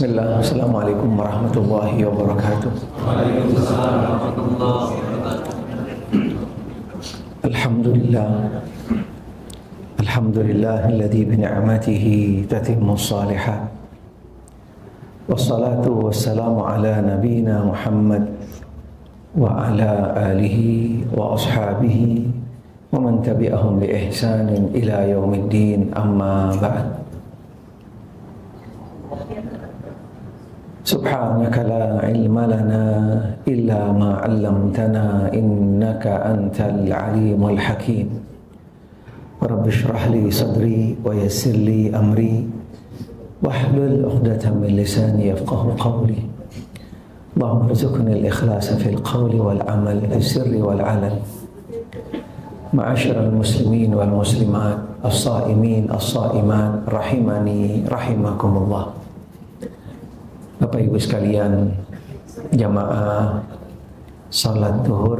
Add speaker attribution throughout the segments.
Speaker 1: Bismillah, Assalamualaikum warahmatullahi wabarakatuh.
Speaker 2: Waalaikumsalam warahmatullahi wabarakatuh.
Speaker 1: Alhamdulillah, alhamdulillahilladzi bi ni'matihi tatimmu shalihat. Wassalatu wassalamu ala nabiyyina Muhammad wa ala alihi wa ashabihi wa man tabi'ahum bi ihsanin ila yaumiddin, amma ba'd. Subhanaka la ilma lana illa ma 'allamtana innaka antal alimul hakim. Rabbi shrah li sadri wa yassir li amri wahlul 'uqdatam min lisani yafqahu qawli. Allahumma rzuqni al-ikhlasa fil qawli wal 'amal fis sirri wal 'alan. Ma'asyiral muslimin wal muslimat, as-shaimin as-shaimat, rahimani rahimakumullah. Bapak Ibu sekalian, jamaah salat zuhur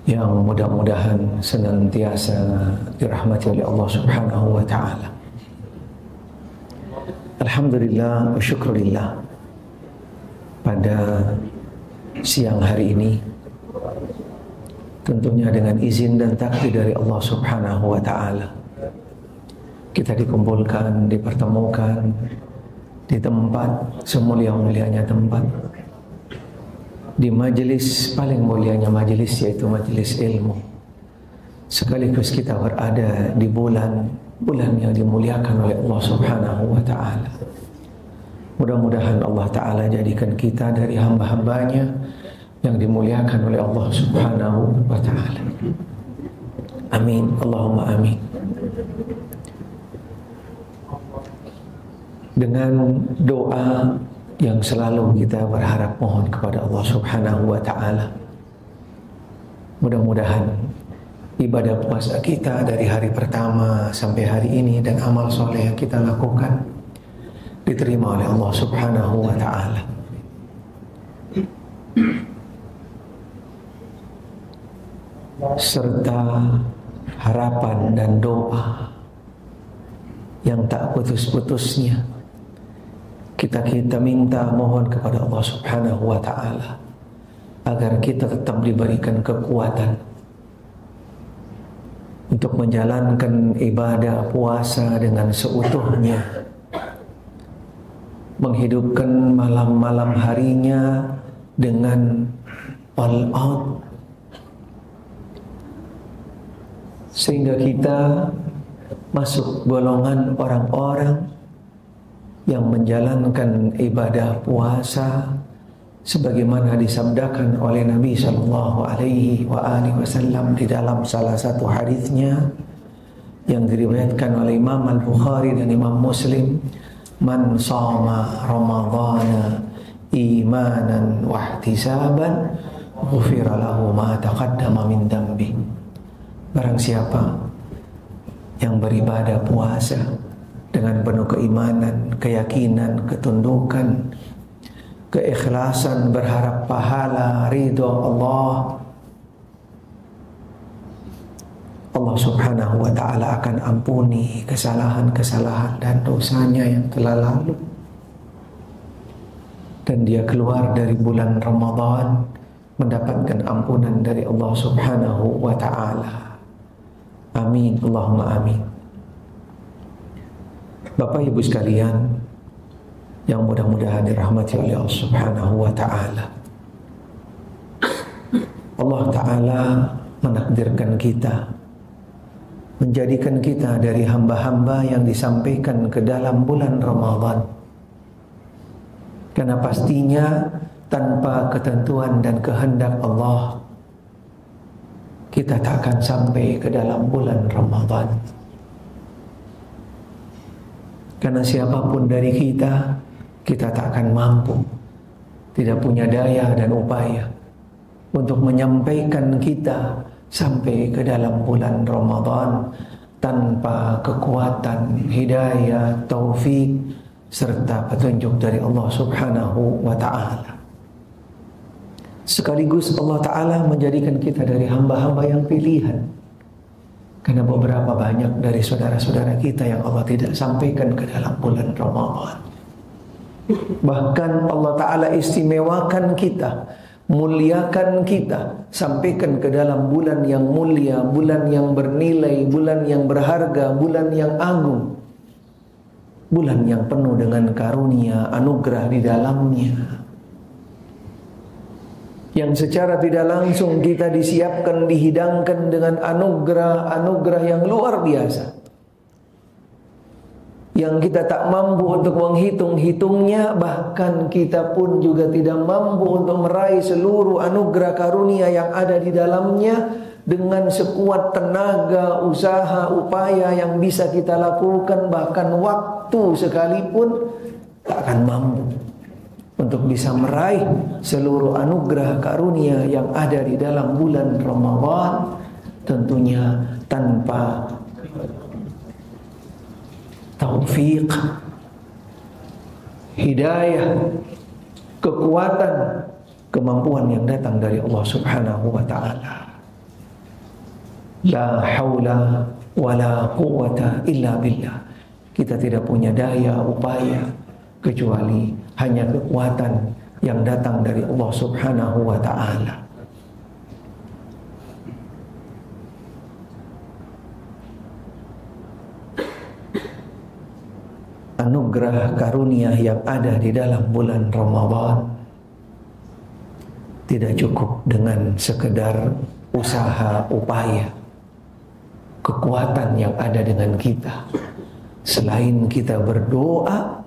Speaker 1: yang mudah-mudahan senantiasa dirahmati oleh Allah Subhanahu wa taala. Alhamdulillah wa syukurillah, pada siang hari ini tentunya dengan izin dan takdir dari Allah Subhanahu wa taala, kita dikumpulkan, dipertemukan di tempat semulia-mulianya tempat, di majelis paling mulianya majelis, yaitu majelis ilmu. Sekaligus kita berada di bulan yang dimuliakan oleh Allah Subhanahu wa taala. Mudah-mudahan Allah taala jadikan kita dari hamba-hambanya yang dimuliakan oleh Allah Subhanahu wa taala. Amin, Allahumma amin. Dengan doa yang selalu kita berharap mohon kepada Allah Subhanahu wa taala, mudah-mudahan ibadah puasa kita dari hari pertama sampai hari ini dan amal soleh yang kita lakukan diterima oleh Allah Subhanahu wa taala. Serta harapan dan doa yang tak putus-putusnya kita minta mohon kepada Allah Subhanahu wa taala agar kita tetap diberikan kekuatan untuk menjalankan ibadah puasa dengan seutuhnya, menghidupkan malam-malam harinya dengan all out, sehingga kita masuk golongan orang-orang yang menjalankan ibadah puasa sebagaimana disabdakan oleh Nabi sallallahu alaihi wasallam di dalam salah satu hadisnya yang diriwayatkan oleh Imam Al-Bukhari dan Imam Muslim, man shoma ramadhana imanan wa ihtisaban ghufira lahu ma taqaddama min dambi. Barang siapa yang beribadah puasa dengan penuh keimanan, keyakinan, ketundukan, keikhlasan, berharap pahala, ridho Allah, Allah Subhanahu wa ta'ala akan ampuni kesalahan-kesalahan dan dosanya yang telah lalu, dan dia keluar dari bulan Ramadan mendapatkan ampunan dari Allah Subhanahu wa ta'ala. Amin, Allahumma amin. Bapak Ibu sekalian yang mudah-mudahan dirahmati oleh Allah Subhanahu wa taala, Allah taala menakdirkan kita, menjadikan kita dari hamba-hamba yang disampaikan ke dalam bulan Ramadan, karena pastinya tanpa ketentuan dan kehendak Allah kita tak akan sampai ke dalam bulan Ramadan. Karena siapapun dari kita tak akan mampu, tidak punya daya dan upaya untuk menyampaikan kita sampai ke dalam bulan Ramadan tanpa kekuatan, hidayah, taufik, serta petunjuk dari Allah Subhanahu wa ta'ala. Sekaligus Allah Ta'ala menjadikan kita dari hamba-hamba yang pilihan, karena beberapa banyak dari saudara-saudara kita yang Allah tidak sampaikan ke dalam bulan Ramadan. Bahkan Allah Ta'ala istimewakan kita, muliakan kita, sampaikan ke dalam bulan yang mulia, bulan yang bernilai, bulan yang berharga, bulan yang agung, bulan yang penuh dengan karunia, anugerah di dalamnya, yang secara tidak langsung kita disiapkan, dihidangkan dengan anugerah yang luar biasa, yang kita tak mampu untuk menghitung-hitungnya. Bahkan kita pun juga tidak mampu untuk meraih seluruh anugerah karunia yang ada di dalamnya dengan sekuat tenaga, usaha, upaya yang bisa kita lakukan. Bahkan waktu sekalipun tak akan mampu untuk bisa meraih seluruh anugerah karunia yang ada di dalam bulan Ramadan, tentunya tanpa taufik, hidayah, kekuatan, kemampuan yang datang dari Allah Subhanahu wa ta'ala. La haula wa la quwwata illa billah. Kita tidak punya daya upaya kecuali hanya kekuatan yang datang dari Allah Subhanahu wa ta'ala. Anugerah karunia yang ada di dalam bulan Ramadan tidak cukup dengan sekedar usaha, upaya, kekuatan yang ada dengan kita. Selain kita berdoa,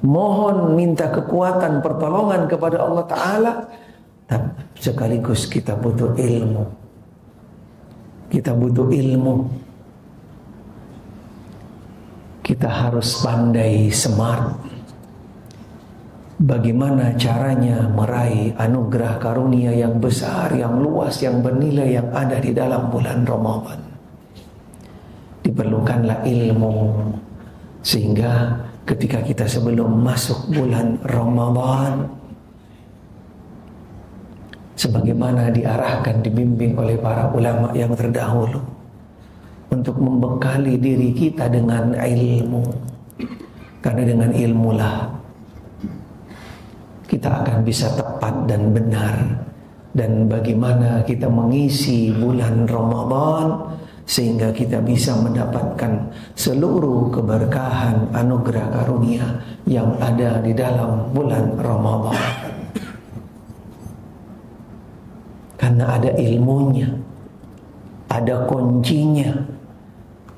Speaker 1: mohon minta kekuatan, pertolongan kepada Allah Ta'ala, sekaligus kita butuh ilmu. Kita butuh ilmu. Kita harus pandai, smart. Bagaimana caranya meraih anugerah karunia yang besar, yang luas, yang bernilai yang ada di dalam bulan Ramadan. Diperlukanlah ilmu, sehingga ketika kita sebelum masuk bulan Ramadan, sebagaimana diarahkan, dibimbing oleh para ulama yang terdahulu, untuk membekali diri kita dengan ilmu. Karena dengan ilmulah kita akan bisa tepat dan benar. Dan bagaimana kita mengisi bulan Ramadan sehingga kita bisa mendapatkan seluruh keberkahan, anugerah karunia yang ada di dalam bulan Ramadan. Karena ada ilmunya, ada kuncinya,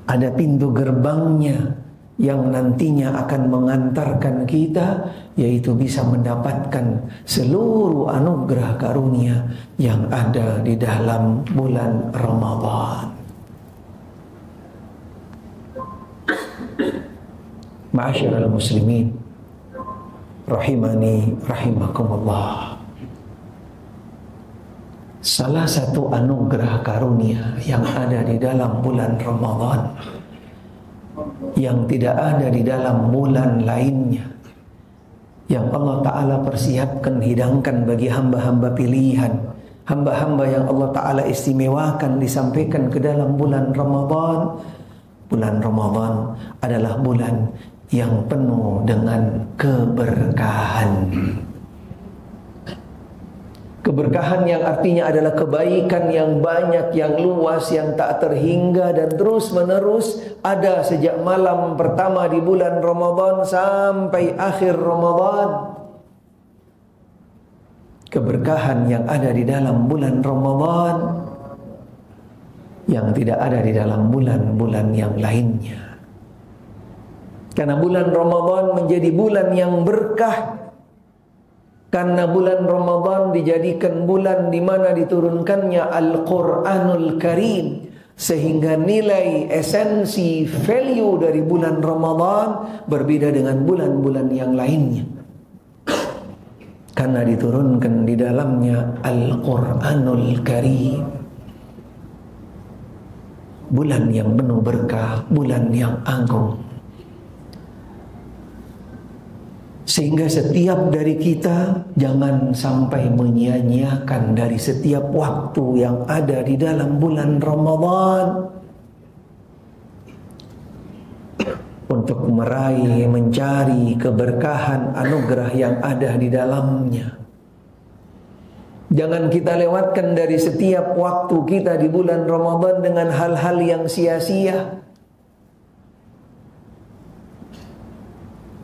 Speaker 1: ada pintu gerbangnya yang nantinya akan mengantarkan kita, yaitu bisa mendapatkan seluruh anugerah karunia yang ada di dalam bulan Ramadan. Ma'asyiral muslimin, rahimani rahimakumullah. Salah satu anugerah karunia yang ada di dalam bulan Ramadan, yang tidak ada di dalam bulan lainnya, yang Allah Ta'ala persiapkan, hidangkan bagi hamba-hamba pilihan, hamba-hamba yang Allah Ta'ala istimewakan, disampaikan ke dalam bulan Ramadan. Bulan Ramadan adalah bulan yang penuh dengan keberkahan. Keberkahan yang artinya adalah kebaikan yang banyak, yang luas, yang tak terhingga dan terus menerus ada sejak malam pertama di bulan Ramadan sampai akhir Ramadan. Keberkahan yang ada di dalam bulan Ramadan yang tidak ada di dalam bulan-bulan yang lainnya. Karena bulan Ramadan menjadi bulan yang berkah. Karena bulan Ramadan dijadikan bulan di mana diturunkannya Al-Quranul Karim, sehingga nilai, esensi, value dari bulan Ramadan berbeda dengan bulan-bulan yang lainnya. Karena diturunkan di dalamnya Al-Quranul Karim, bulan yang penuh berkah, bulan yang agung. Sehingga setiap dari kita jangan sampai menyia-nyiakan dari setiap waktu yang ada di dalam bulan Ramadan untuk meraih, mencari keberkahan anugerah yang ada di dalamnya. Jangan kita lewatkan dari setiap waktu kita di bulan Ramadan dengan hal-hal yang sia-sia.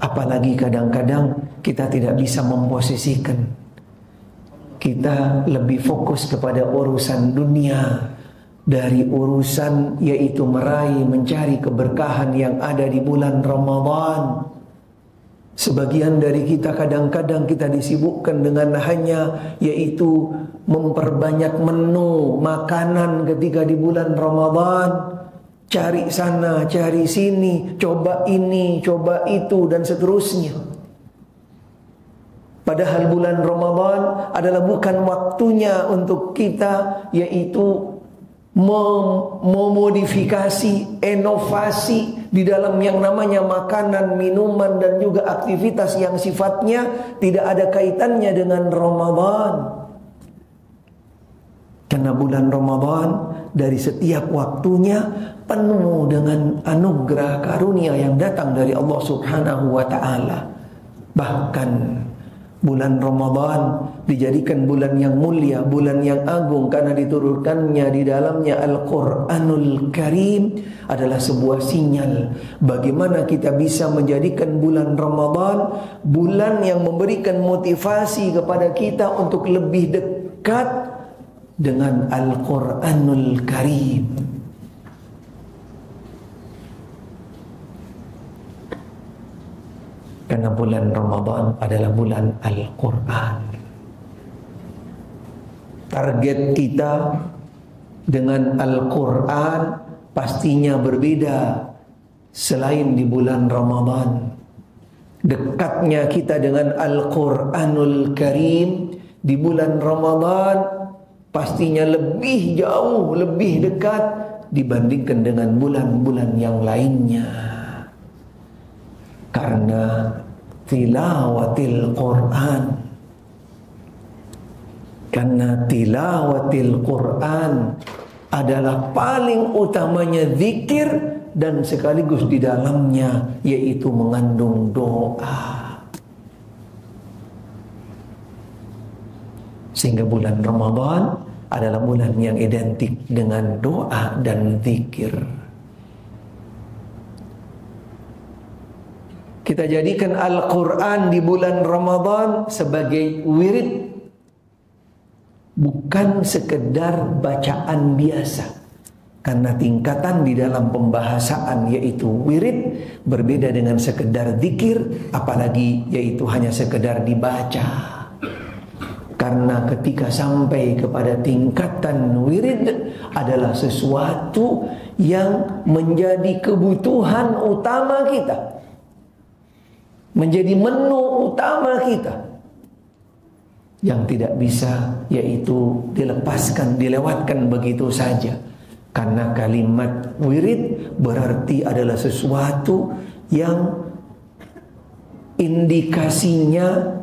Speaker 1: Apalagi kadang-kadang kita tidak bisa memposisikan. Kita lebih fokus kepada urusan dunia dari urusan yaitu meraih, mencari keberkahan yang ada di bulan Ramadan. Sebagian dari kita kadang-kadang kita disibukkan dengan hanya yaitu memperbanyak menu makanan ketika di bulan Ramadan. Cari sana, cari sini, coba ini, coba itu, dan seterusnya. Padahal bulan Ramadan adalah bukan waktunya untuk kita yaitu memodifikasi, inovasi di dalam yang namanya makanan, minuman, dan juga aktivitas yang sifatnya tidak ada kaitannya dengan Ramadan. Karena bulan Ramadan dari setiap waktunya penuh dengan anugerah karunia yang datang dari Allah Subhanahu wa ta'ala. Bahkan bulan Ramadan dijadikan bulan yang mulia, bulan yang agung karena diturunkannya di dalamnya Al-Quranul Karim adalah sebuah sinyal bagaimana kita bisa menjadikan bulan Ramadan bulan yang memberikan motivasi kepada kita untuk lebih dekat dengan Al-Quranul Karim. Karena bulan Ramadan adalah bulan Al-Quran. Target kita dengan Al-Quran pastinya berbeda selain di bulan Ramadan. Dekatnya kita dengan Al-Quranul Karim di bulan Ramadan pastinya lebih jauh, lebih dekat dibandingkan dengan bulan-bulan yang lainnya. Karena tilawatil Quran, karena tilawatil Quran adalah paling utamanya zikir dan sekaligus di dalamnya yaitu mengandung doa. Sehingga bulan Ramadan adalah bulan yang identik dengan doa dan zikir. Kita jadikan Al-Quran di bulan Ramadan sebagai wirid, bukan sekedar bacaan biasa. Karena tingkatan di dalam pembahasan yaitu wirid berbeda dengan sekedar zikir, apalagi yaitu hanya sekedar dibaca. Karena ketika sampai kepada tingkatan wirid adalah sesuatu yang menjadi kebutuhan utama kita, menjadi menu utama kita, yang tidak bisa yaitu dilepaskan, dilewatkan begitu saja. Karena kalimat wirid berarti adalah sesuatu yang indikasinya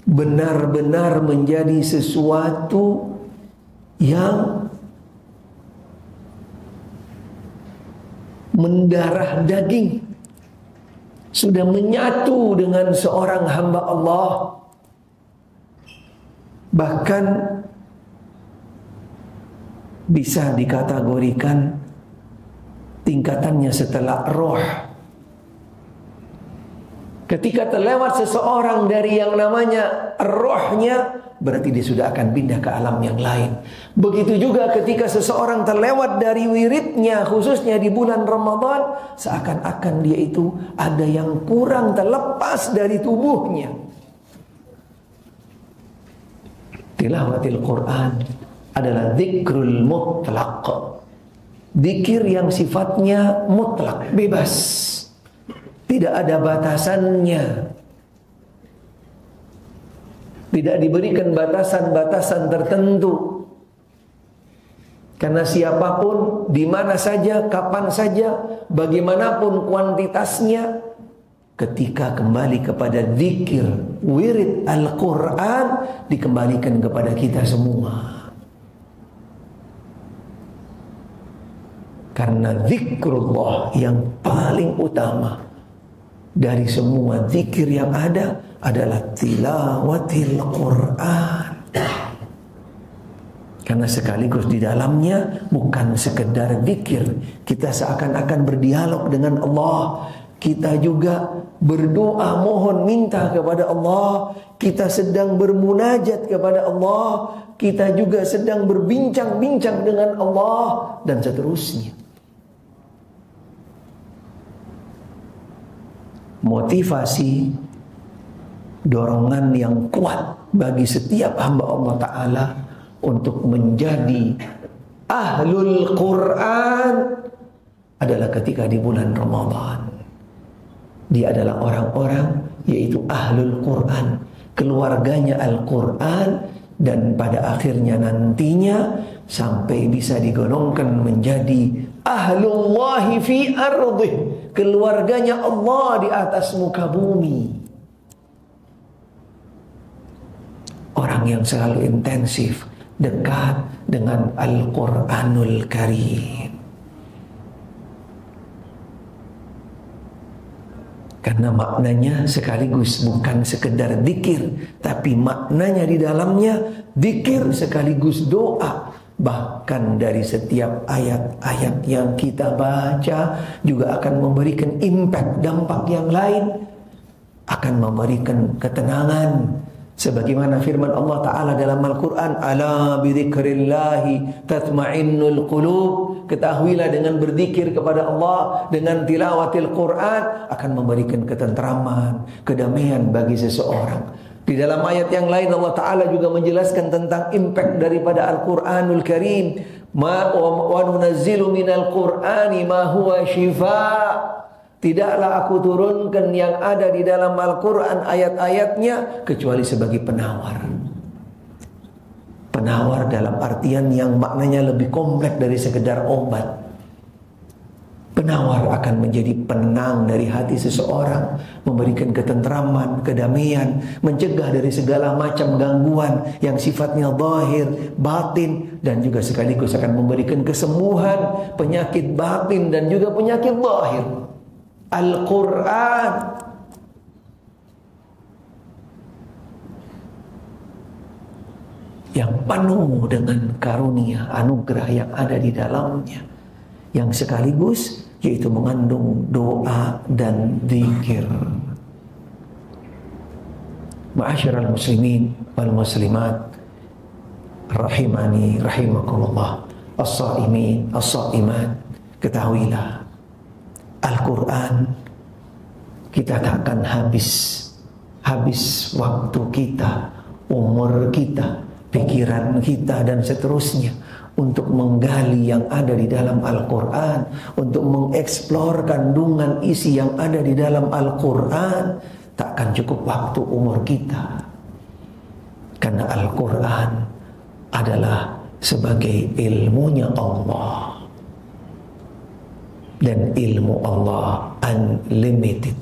Speaker 1: benar-benar menjadi sesuatu yang mendarah daging, sudah menyatu dengan seorang hamba Allah. Bahkan bisa dikategorikan tingkatannya setelah roh. Ketika terlewat seseorang dari yang namanya rohnya, berarti dia sudah akan pindah ke alam yang lain. Begitu juga ketika seseorang terlewat dari wiridnya, khususnya di bulan Ramadan, seakan-akan dia itu ada yang kurang terlepas dari tubuhnya. Tilawatil Quran adalah zikrul mutlaq, zikir yang sifatnya mutlak, bebas, tidak ada batasannya, tidak diberikan batasan-batasan tertentu. Karena siapapun, di mana saja, kapan saja, bagaimanapun kuantitasnya, ketika kembali kepada zikir wirid Al-Quran, dikembalikan kepada kita semua. Karena zikrullah yang paling utama, dari semua zikir yang ada adalah tilawatil Quran. Karena sekaligus di dalamnya bukan sekedar zikir, kita seakan-akan berdialog dengan Allah. Kita juga berdoa, mohon minta kepada Allah. Kita sedang bermunajat kepada Allah. Kita juga sedang berbincang-bincang dengan Allah, dan seterusnya. Motivasi, dorongan yang kuat bagi setiap hamba Allah Ta'ala untuk menjadi ahlul Quran adalah ketika di bulan Ramadan. Dia adalah orang-orang, yaitu ahlul Quran, keluarganya Al-Quran, dan pada akhirnya nantinya sampai bisa digolongkan menjadi ahlullahi fi ardih, keluarganya Allah di atas muka bumi. Orang yang selalu intensif dekat dengan Al-Quranul Karim. Karena maknanya sekaligus bukan sekedar zikir, tapi maknanya di dalamnya zikir sekaligus doa. Bahkan dari setiap ayat-ayat yang kita baca juga akan memberikan impact, dampak yang lain, akan memberikan ketenangan. Sebagaimana firman Allah Ta'ala dalam Al-Quran, ala bidzikrillahi tatma'innul qulub. Ketahuilah dengan berzikir kepada Allah, dengan tilawatil Quran, akan memberikan ketentraman, kedamaian bagi seseorang. Di dalam ayat yang lain Allah Ta'ala juga menjelaskan tentang impact daripada Al-Quranul Karim. Wa nunazzilu minal Qur'ani ma huwa shifaa. Tidaklah aku turunkan yang ada di dalam Al-Quran ayat-ayatnya kecuali sebagai penawar. Penawar dalam artian yang maknanya lebih kompleks dari sekedar obat. Penawar akan menjadi penenang dari hati seseorang, memberikan ketentraman, kedamaian, mencegah dari segala macam gangguan yang sifatnya zahir, batin, dan juga sekaligus akan memberikan kesembuhan penyakit batin dan juga penyakit zahir. Al-Quran yang penuh dengan karunia, anugerah yang ada di dalamnya, yang sekaligus yaitu mengandung doa dan zikir. Ma'asyiral muslimin wal muslimat rahimani rahimakumullah, as-saimin as-saimat, ketahuilah Al-Quran kita takkan habis waktu kita, umur kita, pikiran kita, dan seterusnya untuk menggali yang ada di dalam Al-Quran, untuk mengeksplor kandungan isi yang ada di dalam Al-Quran. Takkan cukup waktu umur kita, karena Al-Quran adalah sebagai ilmunya Allah. Dan ilmu Allah unlimited.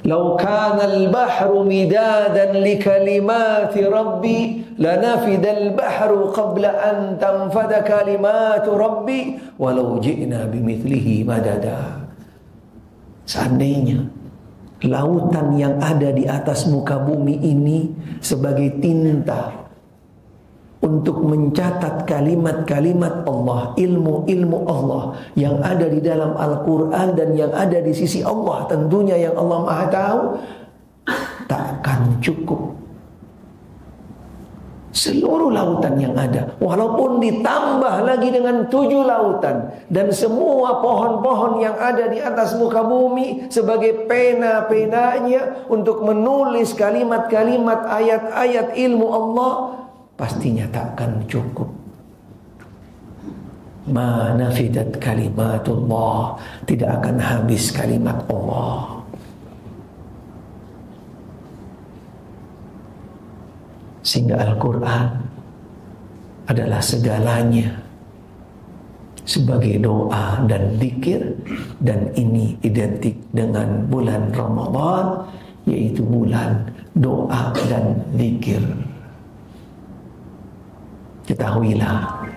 Speaker 1: Lau kana al-bahru midadan li kalimati rabbi lanafida al-bahru qabla an tanfada kalimatu rabbi walau ji'na bimithlihi madada. Seandainya lautan yang ada di atas muka bumi ini sebagai tinta untuk mencatat kalimat-kalimat Allah, ilmu-ilmu Allah yang ada di dalam Al-Quran dan yang ada di sisi Allah, tentunya yang Allah Maha Tahu, takkan cukup seluruh lautan yang ada. Walaupun ditambah lagi dengan 7 lautan dan semua pohon-pohon yang ada di atas muka bumi sebagai pena-penanya untuk menulis kalimat-kalimat ayat-ayat ilmu Allah, pastinya takkan cukup. Ma nafidat kalimatullah, tidak akan habis kalimat Allah. Sehingga Al-Quran adalah segalanya sebagai doa dan zikir, dan ini identik dengan bulan Ramadan, yaitu bulan doa dan zikir. Ketahuilah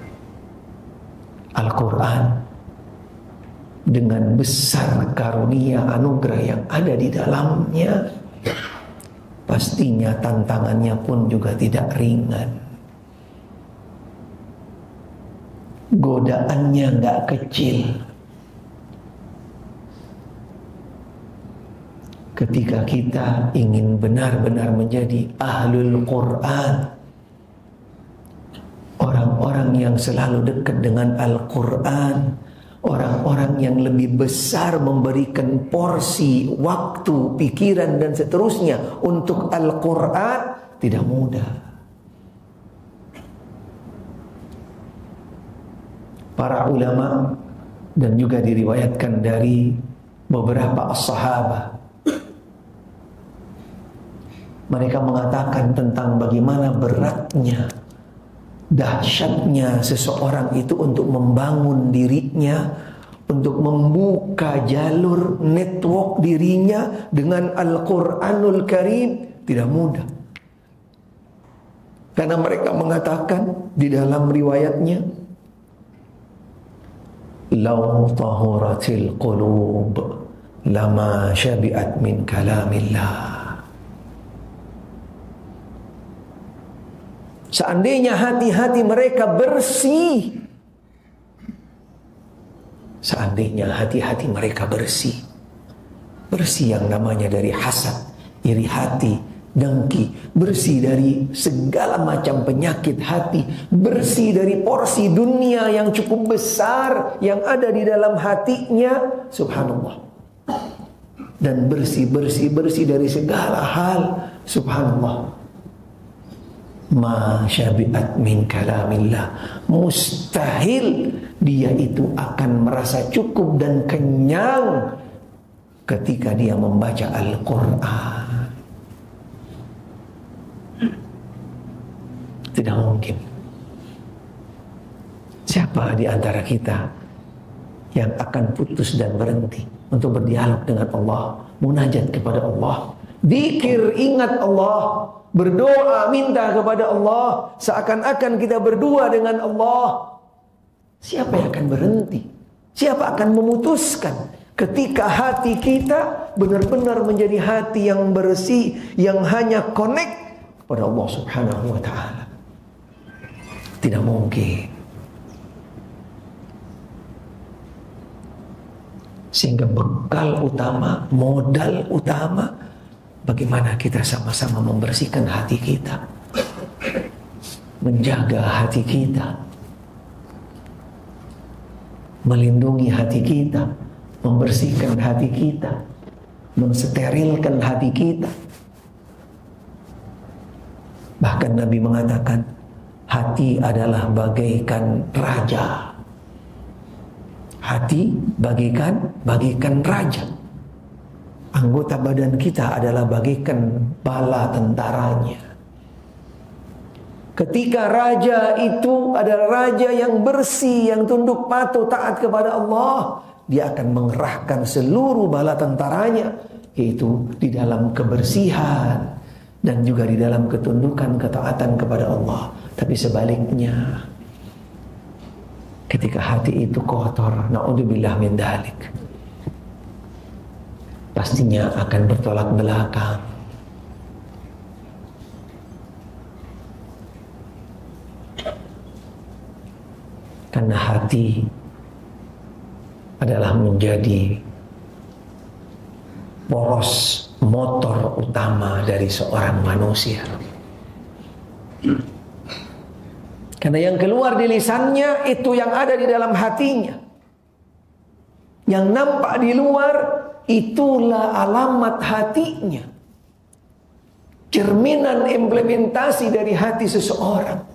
Speaker 1: Al-Quran dengan besar karunia anugerah yang ada di dalamnya, pastinya tantangannya pun juga tidak ringan. Godaannya nggak kecil. Ketika kita ingin benar-benar menjadi ahlul Quran, orang-orang yang selalu dekat dengan Al-Quran, orang-orang yang lebih besar memberikan porsi, waktu, pikiran dan seterusnya untuk Al-Quran, tidak mudah. Para ulama dan juga diriwayatkan dari beberapa as-sahabah, mereka mengatakan tentang bagaimana beratnya, dahsyatnya seseorang itu untuk membangun dirinya, untuk membuka jalur network dirinya dengan Al-Quranul Karim, tidak mudah. Karena mereka mengatakan di dalam riwayatnya, "Lau tahuratil qulub lama syabi'at min kalamillah." Seandainya hati-hati mereka bersih, seandainya hati-hati mereka bersih, bersih yang namanya dari hasad, iri hati, dengki, bersih dari segala macam penyakit hati, bersih dari porsi dunia yang cukup besar yang ada di dalam hatinya, subhanallah, dan bersih dari segala hal, subhanallah. Ma syabi'at min kalamillah, mustahil dia itu akan merasa cukup dan kenyang ketika dia membaca Al-Quran. Tidak mungkin. Siapa di antara kita yang akan putus dan berhenti untuk berdialog dengan Allah, munajat kepada Allah, zikir, ingat Allah, berdoa, minta kepada Allah, seakan-akan kita berdua dengan Allah? Siapa yang akan berhenti? Siapa akan memutuskan ketika hati kita benar-benar menjadi hati yang bersih, yang hanya connect kepada Allah Subhanahu wa ta'ala? Tidak mungkin. Sehingga bekal utama, modal utama, bagaimana kita sama-sama membersihkan hati kita, menjaga hati kita, melindungi hati kita, membersihkan hati kita, mensterilkan hati kita. Bahkan Nabi mengatakan, hati adalah bagaikan raja. Hati bagaikan raja. Anggota badan kita adalah bagaikan bala tentaranya. Ketika raja itu adalah raja yang bersih, yang tunduk patuh taat kepada Allah, dia akan mengerahkan seluruh bala tentaranya, yaitu di dalam kebersihan dan juga di dalam ketundukan ketaatan kepada Allah. Tapi sebaliknya, ketika hati itu kotor, na'udzubillah min dzalik, pastinya akan bertolak belakang. Karena hati adalah menjadi poros motor utama dari seorang manusia. Karena yang keluar di lisannya itu yang ada di dalam hatinya. Yang nampak di luar itulah alamat hatinya. Cerminan implementasi dari hati seseorang.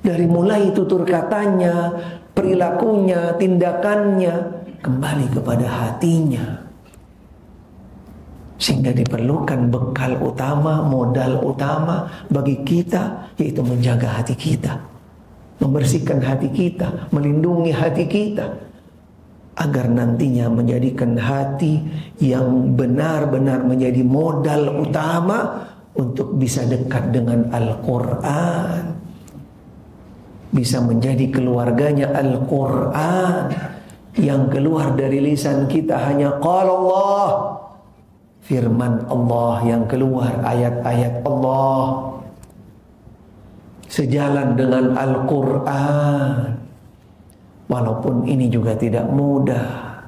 Speaker 1: Dari mulai tutur katanya, perilakunya, tindakannya, kembali kepada hatinya. Sehingga diperlukan bekal utama, modal utama bagi kita, yaitu menjaga hati kita, membersihkan hati kita, melindungi hati kita, agar nantinya menjadikan hati yang benar-benar menjadi modal utama untuk bisa dekat dengan Al-Quran, bisa menjadi keluarganya Al-Quran, yang keluar dari lisan kita hanya qala Allah, firman Allah yang keluar, ayat-ayat Allah, sejalan dengan Al-Quran. Walaupun ini juga tidak mudah,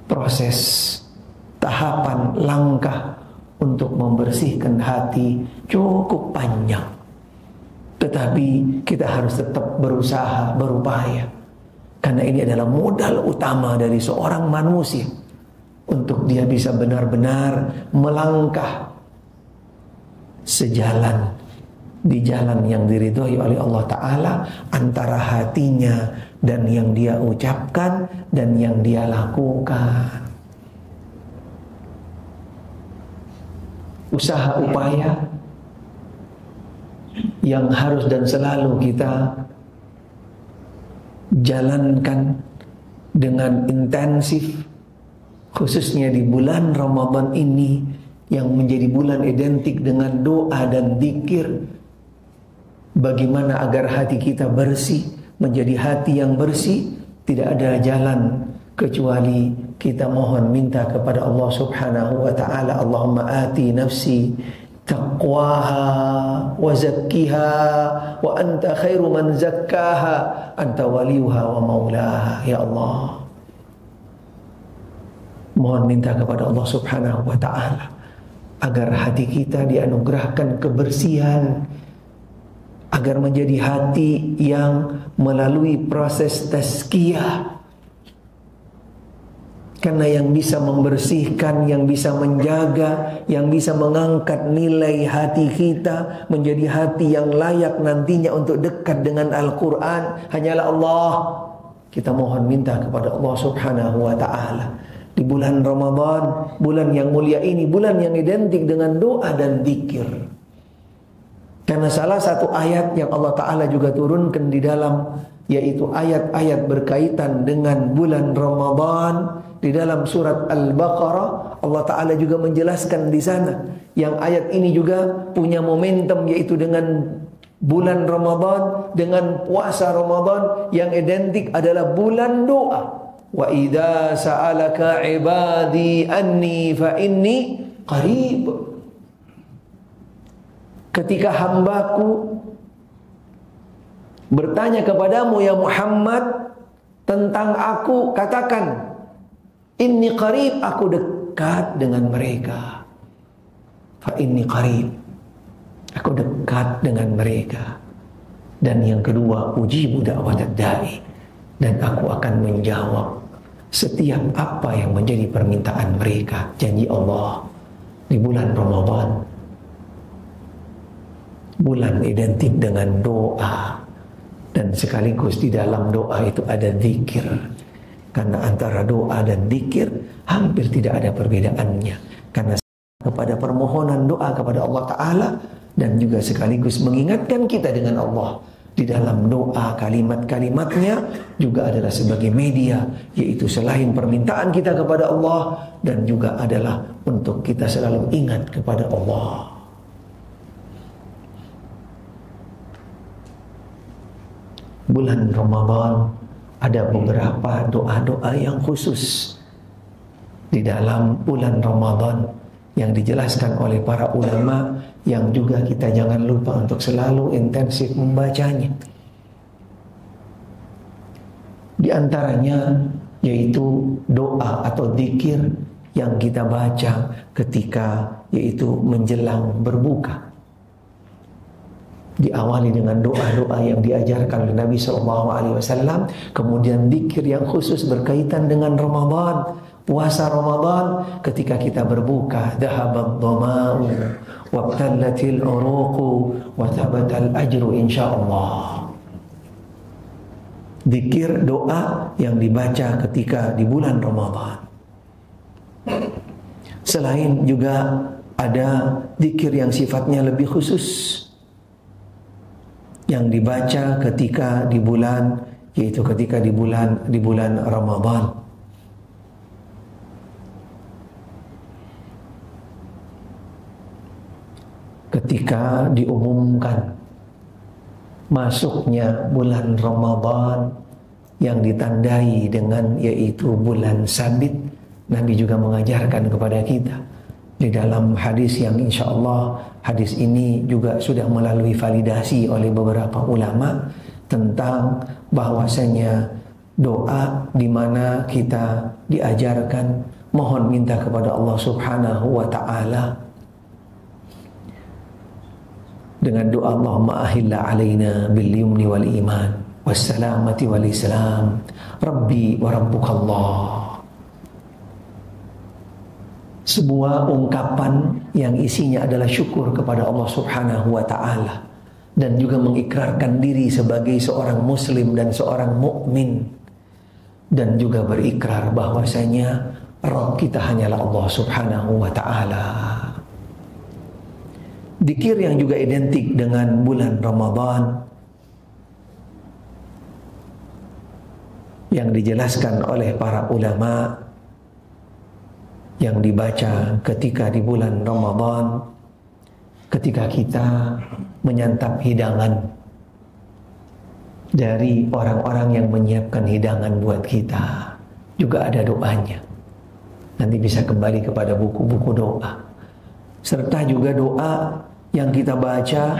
Speaker 1: proses, tahapan, langkah untuk membersihkan hati cukup panjang. Tetapi kita harus tetap berusaha, berupaya. Karena ini adalah modal utama dari seorang manusia untuk dia bisa benar-benar melangkah sejalan di jalan yang diridhoi oleh Allah Ta'ala, antara hatinya dan yang dia ucapkan dan yang dia lakukan. Usaha upaya yang harus dan selalu kita jalankan dengan intensif, khususnya di bulan Ramadan ini yang menjadi bulan identik dengan doa dan zikir. Bagaimana agar hati kita bersih, menjadi hati yang bersih, tidak ada jalan kecuali kita mohon minta kepada Allah Subhanahu wa ta'ala. Allahumma ati nafsi taqwaha wa zakkiha wa anta khairu man zakkaha anta waliyuha wa maulaha. Ya Allah, mohon minta kepada Allah Subhanahu wa ta'ala agar hati kita dianugerahkan kebersihan, agar menjadi hati yang melalui proses tazkiyah. Karena yang bisa membersihkan, yang bisa menjaga, yang bisa mengangkat nilai hati kita menjadi hati yang layak nantinya untuk dekat dengan Al-Quran hanyalah Allah. Kita mohon minta kepada Allah Subhanahu wa ta'ala di bulan Ramadan, bulan yang mulia ini, bulan yang identik dengan doa dan zikir. Karena salah satu ayat yang Allah Ta'ala juga turunkan di dalam, yaitu ayat-ayat berkaitan dengan bulan Ramadan. Di dalam surat Al-Baqarah Allah Ta'ala juga menjelaskan di sana, yang ayat ini juga punya momentum, yaitu dengan bulan Ramadan, dengan puasa Ramadan yang identik adalah bulan doa. Wa idza sa'alaka ibadi anni fa inni qarib. Ketika hambaku bertanya kepadamu ya Muhammad tentang aku, katakan inni qarib, aku dekat dengan mereka. Fa inni qarib, aku dekat dengan mereka. Dan yang kedua, ujibu da'watad da'i, dan aku akan menjawab setiap apa yang menjadi permintaan mereka. Janji Allah di bulan Ramadan, bulan identik dengan doa, dan sekaligus di dalam doa itu ada zikir. Karena antara doa dan zikir hampir tidak ada perbedaannya. Karena kepada permohonan doa kepada Allah Ta'ala, dan juga sekaligus mengingatkan kita dengan Allah di dalam doa, kalimat-kalimatnya juga adalah sebagai media, yaitu selain permintaan kita kepada Allah, dan juga adalah untuk kita selalu ingat kepada Allah. Bulan Ramadan ada beberapa doa-doa yang khusus di dalam bulan Ramadan yang dijelaskan oleh para ulama, yang juga kita jangan lupa untuk selalu intensif membacanya. Di antaranya yaitu doa atau zikir yang kita baca ketika yaitu menjelang berbuka. Diawali dengan doa-doa yang diajarkan oleh Nabi SAW, kemudian zikir yang khusus berkaitan dengan Ramadan, puasa Ramadan. Ketika kita berbuka, dhahabad dhama'u wabtallatil uruqu wa thabatal ajru insyaallah. Zikir, doa yang dibaca ketika di bulan Ramadan. Selain juga ada zikir yang sifatnya lebih khusus yang dibaca ketika di bulan, yaitu ketika di bulan Ramadan. Ketika diumumkan masuknya bulan Ramadan, yang ditandai dengan yaitu bulan sabit. Nabi juga mengajarkan kepada kita di dalam hadis yang insya Allah hadis ini juga sudah melalui validasi oleh beberapa ulama tentang bahwasanya doa di mana kita diajarkan mohon minta kepada Allah Subhanahu wa taala dengan doa Allahumma ahilla alaina bil yumni wal iman wassalamati wal islam rabbi wa rabbukallah. Sebuah ungkapan yang isinya adalah syukur kepada Allah Subhanahu wa taala dan juga mengikrarkan diri sebagai seorang muslim dan seorang mukmin dan juga berikrar bahwasanya Rabb kita hanyalah Allah Subhanahu wa taala. Dzikir yang juga identik dengan bulan Ramadan yang dijelaskan oleh para ulama yang dibaca ketika di bulan Ramadan, ketika kita menyantap hidangan dari orang-orang yang menyiapkan hidangan buat kita, juga ada doanya. Nanti bisa kembali kepada buku-buku doa, serta juga doa yang kita baca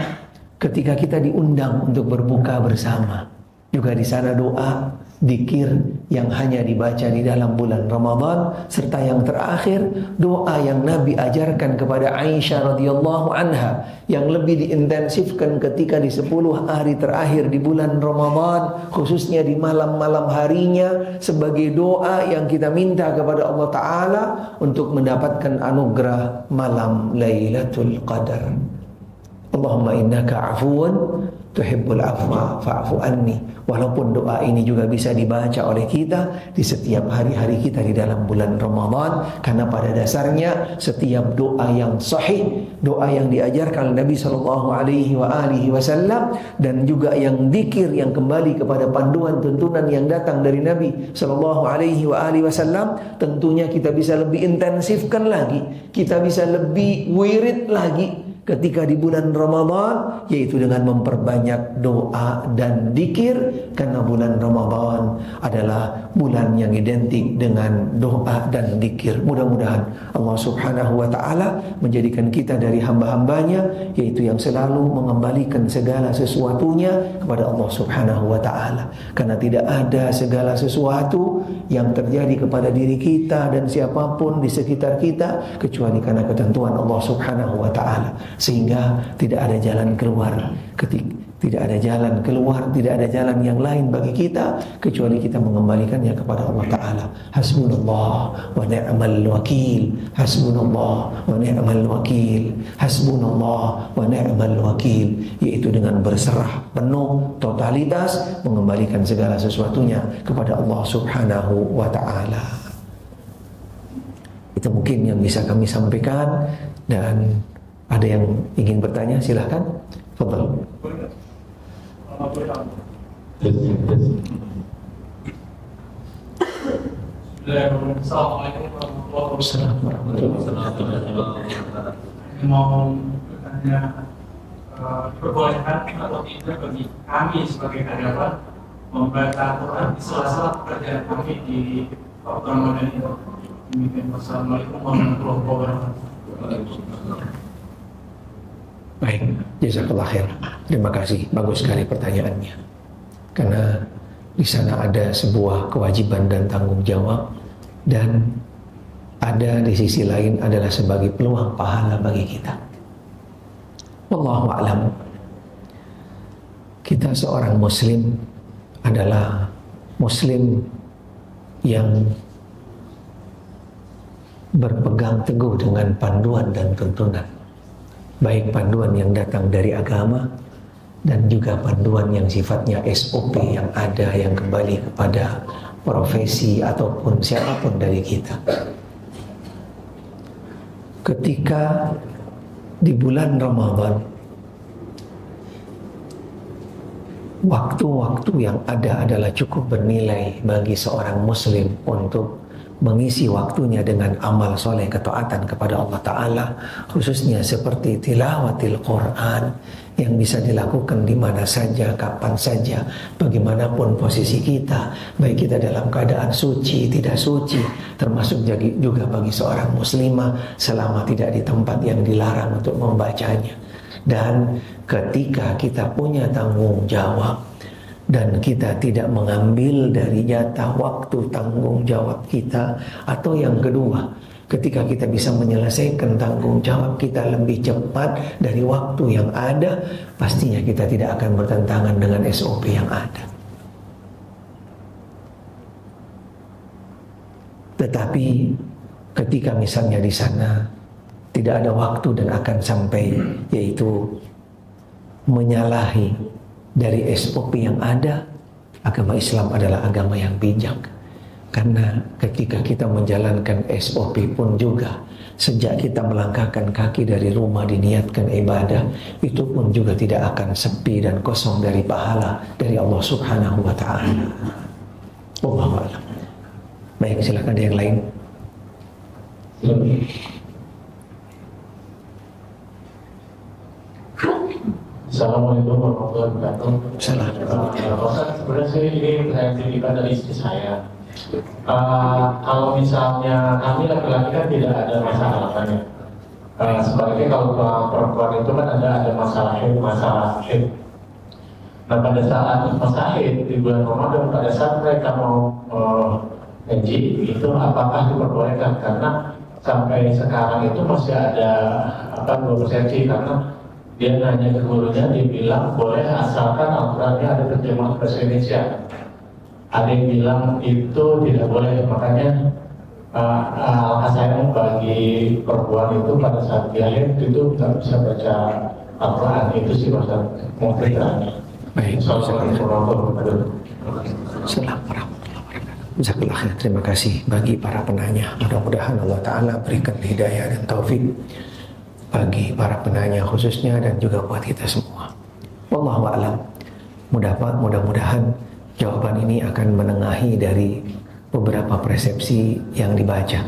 Speaker 1: ketika kita diundang untuk berbuka bersama. Juga di sana doa, dzikir yang hanya dibaca di dalam bulan Ramadan, serta yang terakhir doa yang Nabi ajarkan kepada Aisyah radhiyallahu anha yang lebih diintensifkan ketika di 10 hari terakhir di bulan Ramadan, khususnya di malam-malam harinya, sebagai doa yang kita minta kepada Allah Ta'ala untuk mendapatkan anugerah malam Lailatul Qadar. Allahumma innaka afuun tuhibbul afwa fa'fu anni. Walaupun doa ini juga bisa dibaca oleh kita di setiap hari-hari kita di dalam bulan Ramadan, karena pada dasarnya setiap doa yang sahih, doa yang diajarkan Nabi sallallahu alaihi wasallam, dan juga yang dzikir yang kembali kepada panduan tuntunan yang datang dari Nabi sallallahu alaihi wasallam, tentunya kita bisa lebih intensifkan lagi, kita bisa lebih wirid lagi ketika di bulan Ramadan, yaitu dengan memperbanyak doa dan dzikir, karena bulan Ramadan adalah bulan yang identik dengan doa dan dzikir. Mudah-mudahan Allah Subhanahu wa taala menjadikan kita dari hamba-hambanya, yaitu yang selalu mengembalikan segala sesuatunya kepada Allah Subhanahu wa taala, karena tidak ada segala sesuatu yang terjadi kepada diri kita dan siapapun di sekitar kita kecuali karena ketentuan Allah Subhanahu wa taala. Sehingga tidak ada jalan keluar, tidak ada jalan keluar, tidak ada jalan yang lain bagi kita kecuali kita mengembalikannya kepada Allah Ta'ala. Hasbunallah wa ni'mal wakil, hasbunallah wa ni'mal wakil, hasbunallah wa ni'mal wakil, yaitu dengan berserah penuh, totalitas, mengembalikan segala sesuatunya kepada Allah Subhanahu wa Ta'ala. Itu mungkin yang bisa kami sampaikan, dan ada yang ingin bertanya, silahkan. Fadhal.
Speaker 2: Assalamualaikum warahmatullahi wabarakatuh. Mau bertanya, perbolehkan atau tidak bagi kami sebagai karyawan membaca Al-Quran di sela-sela pekerjaan kami di waktu Ramadan ini? Wassalamualaikum warahmatullahi wabarakatuh.
Speaker 1: Baik, jazakallah khair. Terima kasih, bagus sekali pertanyaannya. Karena di sana ada sebuah kewajiban dan tanggung jawab, dan ada di sisi lain adalah sebagai peluang pahala bagi kita. Wallahu a'lam. Kita seorang muslim adalah muslim yang berpegang teguh dengan panduan dan tuntunan, baik panduan yang datang dari agama dan juga panduan yang sifatnya SOP yang ada, yang kembali kepada profesi ataupun siapapun dari kita. Ketika di bulan Ramadan, waktu-waktu yang ada adalah cukup bernilai bagi seorang muslim untuk mengisi waktunya dengan amal soleh ketaatan kepada Allah Ta'ala, khususnya seperti tilawatil Quran yang bisa dilakukan di mana saja, kapan saja, bagaimanapun posisi kita, baik kita dalam keadaan suci, tidak suci, termasuk juga bagi seorang muslimah selama tidak di tempat yang dilarang untuk membacanya. Dan ketika kita punya tanggung jawab dan kita tidak mengambil dari jatah waktu tanggung jawab kita, atau yang kedua, ketika kita bisa menyelesaikan tanggung jawab kita lebih cepat dari waktu yang ada, pastinya kita tidak akan bertentangan dengan SOP yang ada. Tetapi ketika misalnya di sana tidak ada waktu dan akan sampai, yaitu menyalahi dari SOP yang ada, agama Islam adalah agama yang bijak. Karena ketika kita menjalankan SOP pun juga, sejak kita melangkahkan kaki dari rumah diniatkan ibadah, itu pun juga tidak akan sepi dan kosong dari pahala dari Allah Subhanahu wa Ta'ala. Wallahu a'lam. Baik, silakan ada yang lain.
Speaker 3: Assalamualaikum warahmatullahi wabarakatuh.
Speaker 1: Salam.
Speaker 3: Ustaz, sebenarnya saya ini titipkan dari istri saya. Kalau misalnya kami laki-laki kan tidak ada masalah kan ya. Sebaliknya kalau perempuan itu kan ada masalah haid. Nah, pada saat masa haid di bulan Ramadan, pada saat mereka mau haji, itu apakah diperbolehkan? Karena sampai sekarang itu masih ada dua persepsi, karena dia nanya ke gurunya, dia bilang boleh asalkan Al-Qurannya ada terjemahan bahasa Indonesia. Ada yang bilang itu tidak boleh, makanya sayang bagi perempuan itu pada saat dia haid itu nggak bisa baca Al-Quran. Itu sih masa mau bertanya.
Speaker 1: Baik,
Speaker 3: Assalamualaikum warahmatullahi
Speaker 1: wabarakatuh. Terima kasih bagi para penanya. Mudah-mudahan Allah Ta'ala berikan hidayah dan taufik bagi para penanya khususnya dan juga buat kita semua. Wallahu a'lam. Mudah-mudahan jawaban ini akan menengahi dari beberapa persepsi yang dibaca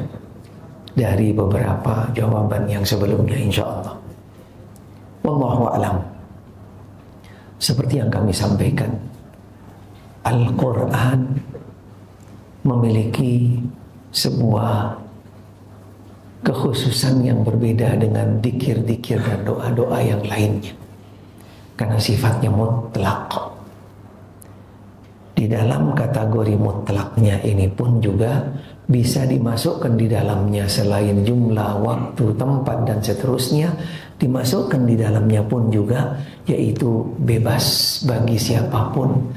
Speaker 1: dari beberapa jawaban yang sebelumnya, insyaallah. Wallahu a'lam. Seperti yang kami sampaikan, Al-Quran memiliki sebuah kekhususan yang berbeda dengan dikir-dikir dan doa-doa yang lainnya, karena sifatnya mutlak. Di dalam kategori mutlaknya ini pun juga bisa dimasukkan di dalamnya selain jumlah, waktu, tempat dan seterusnya, dimasukkan di dalamnya pun juga yaitu bebas bagi siapapun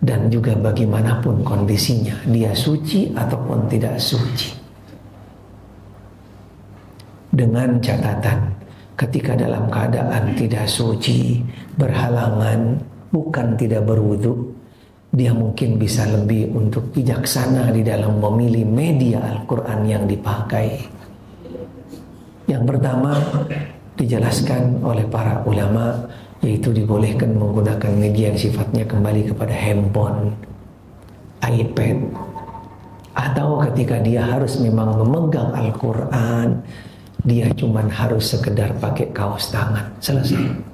Speaker 1: dan juga bagaimanapun kondisinya, dia suci ataupun tidak suci. Dengan catatan, ketika dalam keadaan tidak suci, berhalangan, bukan tidak berwudu, dia mungkin bisa lebih untuk bijaksana di dalam memilih media Al-Quran yang dipakai. Yang pertama dijelaskan oleh para ulama, yaitu dibolehkan menggunakan media yang sifatnya kembali kepada handphone, iPad, atau ketika dia harus memang memegang Al-Quran, dia cuman harus sekedar pakai kaos tangan, selesai.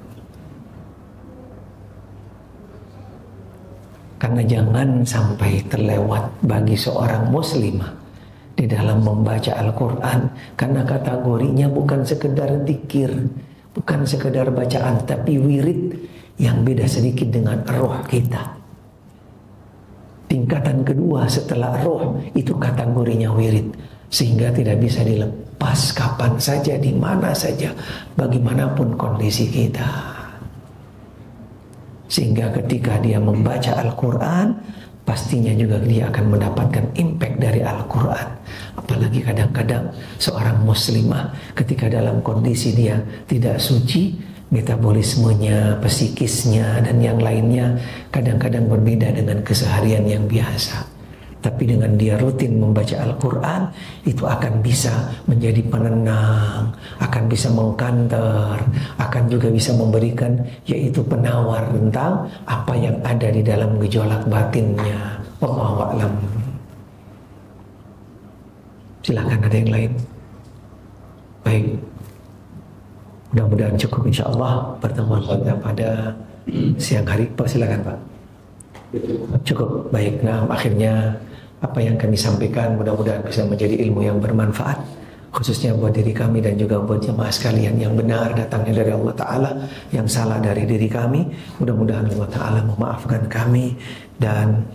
Speaker 1: Karena jangan sampai terlewat bagi seorang muslimah di dalam membaca Al-Quran, karena kategorinya bukan sekedar dzikir, bukan sekedar bacaan, tapi wirid yang beda sedikit dengan roh kita. Tingkatan kedua setelah roh itu kategorinya wirid, sehingga tidak bisa dilepas kapan saja, di mana saja, bagaimanapun kondisi kita. Sehingga ketika dia membaca Al-Quran, pastinya juga dia akan mendapatkan impact dari Al-Quran. Apalagi kadang-kadang seorang muslimah ketika dalam kondisi dia tidak suci, metabolismenya, psikisnya dan yang lainnya kadang-kadang berbeda dengan keseharian yang biasa. Tapi dengan dia rutin membaca Al-Quran, itu akan bisa menjadi penenang, akan bisa mengkanter, akan juga bisa memberikan yaitu penawar tentang apa yang ada di dalam gejolak batinnya. Wallahu a'lam. Silakan ada yang lain. Baik. Mudah-mudahan cukup insya Allah pertemuan kita pada siang hari. Pak, silakan Pak. Cukup. Baik. Nah, akhirnya apa yang kami sampaikan mudah-mudahan bisa menjadi ilmu yang bermanfaat, khususnya buat diri kami dan juga buat jemaah sekalian. Yang benar datangnya dari Allah Ta'ala, yang salah dari diri kami. Mudah-mudahan Allah Ta'ala memaafkan kami, dan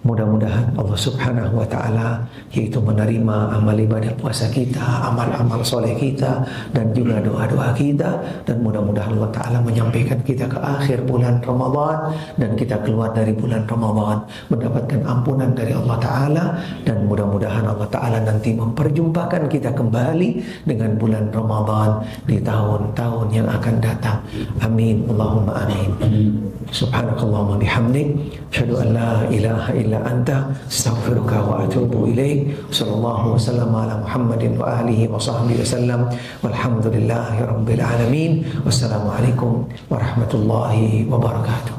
Speaker 1: mudah-mudahan Allah Subhanahu wa Ta'ala yaitu menerima amal ibadah puasa kita, amal-amal soleh kita, dan juga doa-doa kita. Dan mudah-mudahan Allah Ta'ala menyampaikan kita ke akhir bulan Ramadan, dan kita keluar dari bulan Ramadan mendapatkan ampunan dari Allah Ta'ala. Dan mudah-mudahan Allah Ta'ala nanti memperjumpakan kita kembali dengan bulan Ramadan di tahun-tahun yang akan datang. Amin. Allahumma amin. Subhanakallahumma bihamdik, asyhadu an la ilaha illa anta, astaghfiruka wa atubu ilaik. Sallallahu wasallam ala Muhammadin wa alihi wa sahbihi wasallam. Walhamdulillahi rabbil alamin. Wassalamualaikum warahmatullahi wabarakatuh.